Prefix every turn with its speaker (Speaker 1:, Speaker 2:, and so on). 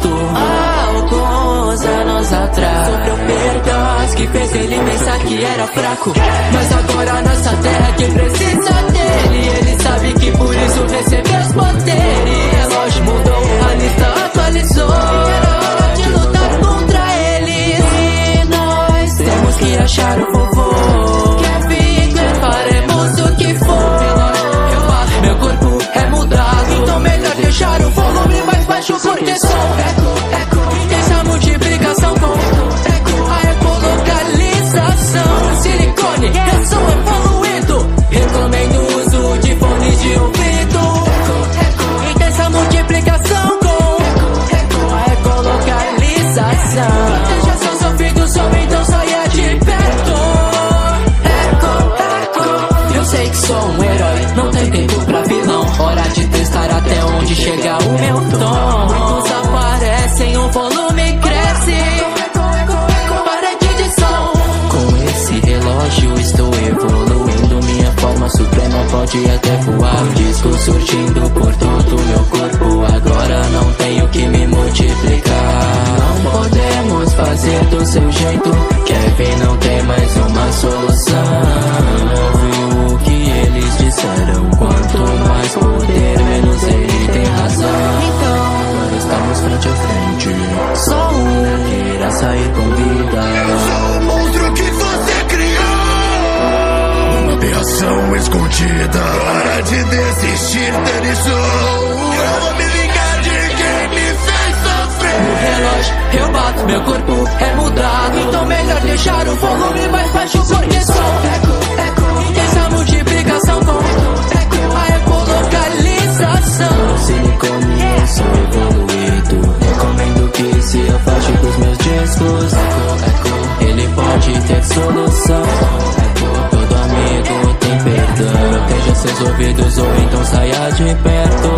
Speaker 1: alto. Alguns anos atrás sofreu perdas que fez ele pensar que era fraco. Mas agora nossa terra que precisa dele. Ele sabe que por isso recebeu os poderes. O relógio mudou, a lista atualizou. Era hora de lutar contra eles. E nós temos que achar o vovô. Quer ficar, faremos o que for. Meu corpo é mudado, então melhor deixar o volume mais baixo. Porque sou eco, intensa multiplicação com a ecolocalização. Silicone, eu sou evoluído. Recomendo o uso de fones de ouvido. Intensa multiplicação com a ecolocalização. Proteja seus ouvidos ou então saia de perto. Eu sei que sou um herói, não tem tempo pra vilão. Hora de testar até onde chega o meu tom. Muitos aparecem, o volume cresce. Parede de som. Com esse relógio estou evoluindo. Minha forma suprema pode até voar. O disco surgindo por todo meu corpo. Agora não tenho que me multiplicar. Não podemos fazer do seu jeito. Kevin não tem mais uma solução. Ouviu o que eles disseram? Quanto mais poder, menos ele tem razão. Então, agora estamos frente a frente. Só um queira sair com vida.
Speaker 2: Eu sou o monstro que você criou. Uma aberração escondida. Para de desistir dele sou. Eu vou me vingar de quem me fez sofrer.
Speaker 1: No relógio eu bato, meu corpo é mudado. Então melhor deixar o volume mais baixo. Porque sou eco, intensa multiplicação com a ecolocalização. Silicone, eu sou evoluído. Recomendo que se afaste dos meus discos. Ele pode ter solução. Todo amigo tem perdão. Proteja seus ouvidos ou então saia de perto.